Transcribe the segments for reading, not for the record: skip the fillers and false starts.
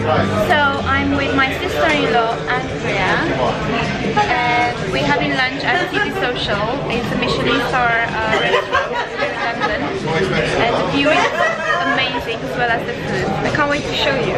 So I'm with my sister-in-law Andrea, and we're having lunch at City Social. It's a Michelin Starred restaurant in London, and the view is amazing as well as the food. I can't wait to show you.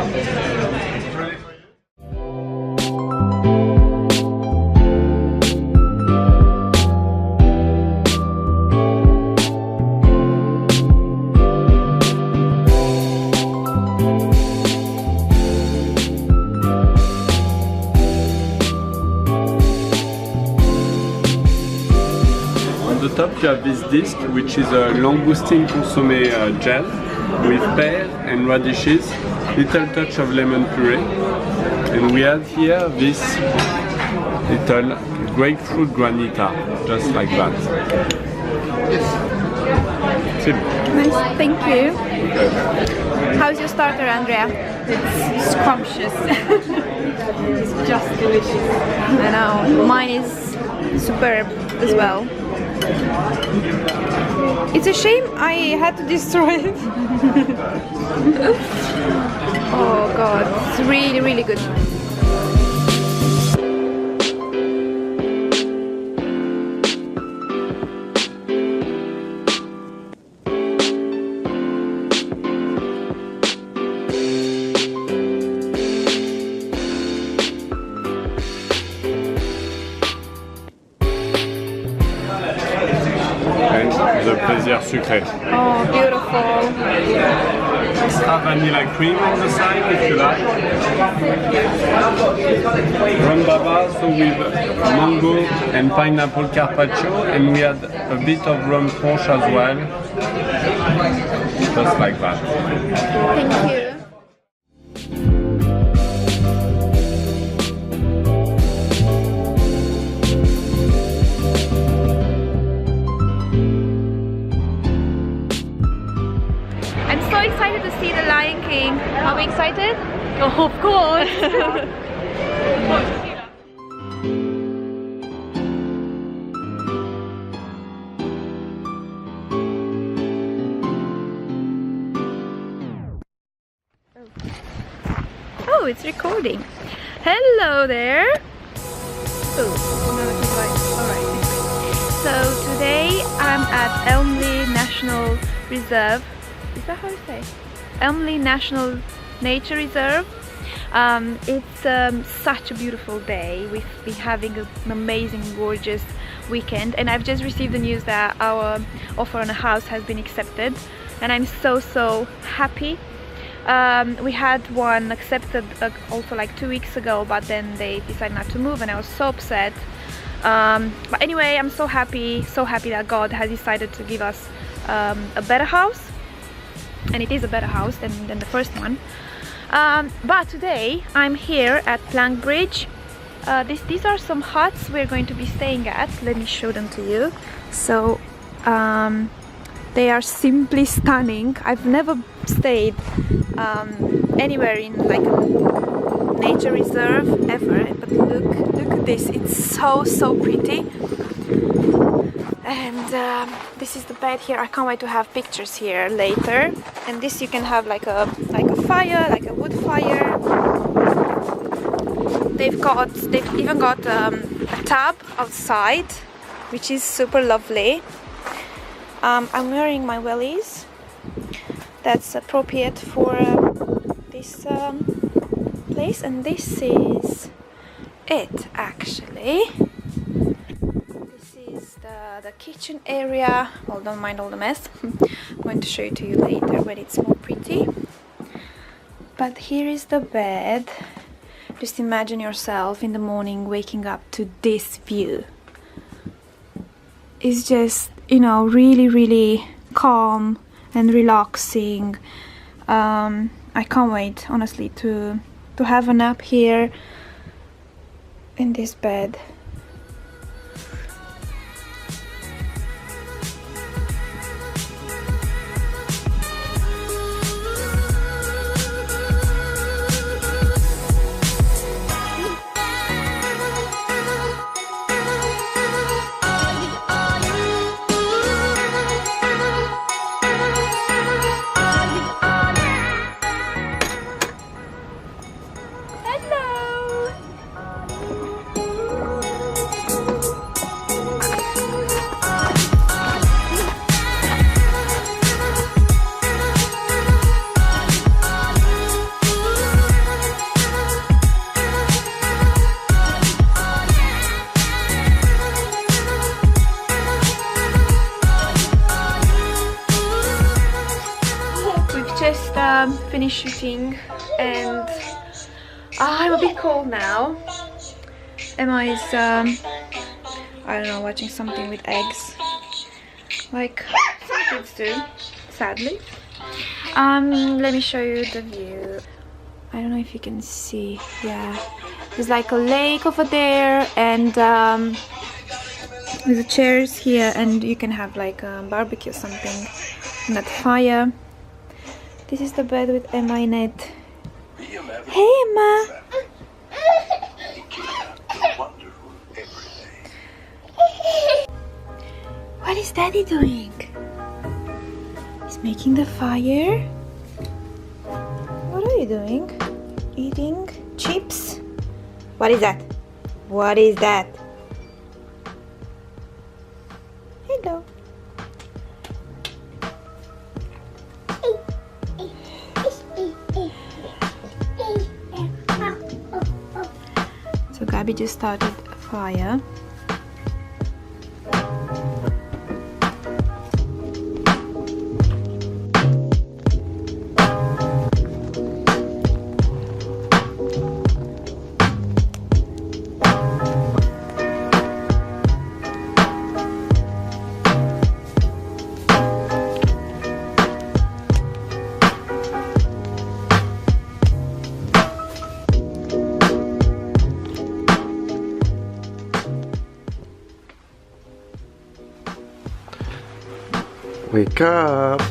On the top you have this disc, which is a langoustine consommé gel with pear and radishes, little touch of lemon puree, and we have here this little grapefruit granita, just like that. Nice, thank you. How's your starter, Andrea? It's scrumptious. It's just delicious. I know, mine is superb as well. It's a shame I had to destroy it. Oh god, it's really, really good. The plaisir sucré. Oh, beautiful. Extra vanilla cream on the side if you like. Rum baba, so with mango and pineapple carpaccio, and we had a bit of rum punch as well. Just like that. Thank you. Excited to see the Lion King. Are we excited? Oh, of course. Oh, it's recording. Hello there. So today I'm at Elmley National Reserve. Is that how you say? Elmley National Nature Reserve. It's such a beautiful day. We've been having an amazing, gorgeous weekend, and I've just received the news that our offer on a house has been accepted, and I'm so happy. We had one accepted also like 2 weeks ago, but then they decided not to move, and I was so upset. But anyway, I'm so happy that God has decided to give us a better house. And it is a better house than the first one. But today I'm here at Plank Bridge. These are some huts we're going to be staying at. Let me show them to you. So they are simply stunning. I've never stayed anywhere in like a nature reserve ever, but look at this. It's so pretty. And this is the bed here. I can't wait to have pictures here later. And this you can have like a fire, like a wood fire. They've even got a tub outside, which is super lovely. I'm wearing my wellies. That's appropriate for this place, and this is it actually. The kitchen area. Well, don't mind all the mess. I'm going to show it to you later when it's more pretty. But here is the bed. Just imagine yourself in the morning waking up to this view. It's just, you know, really calm and relaxing. I can't wait, honestly, to have a nap here in this bed. finished shooting and I'm a bit cold now. Emma is, I don't know, watching something with eggs, like some kids do, sadly. Let me show you the view. I don't know if you can see. Yeah, there's like a lake over there, and there's chairs here, and you can have like a barbecue or something on that fire. This is the bed with Emma in it. Hey Emma! What is Daddy doing? He's making the fire. What are you doing? Eating chips? What is that? What is that? Hello. So Gabby just started a fire. Wake up!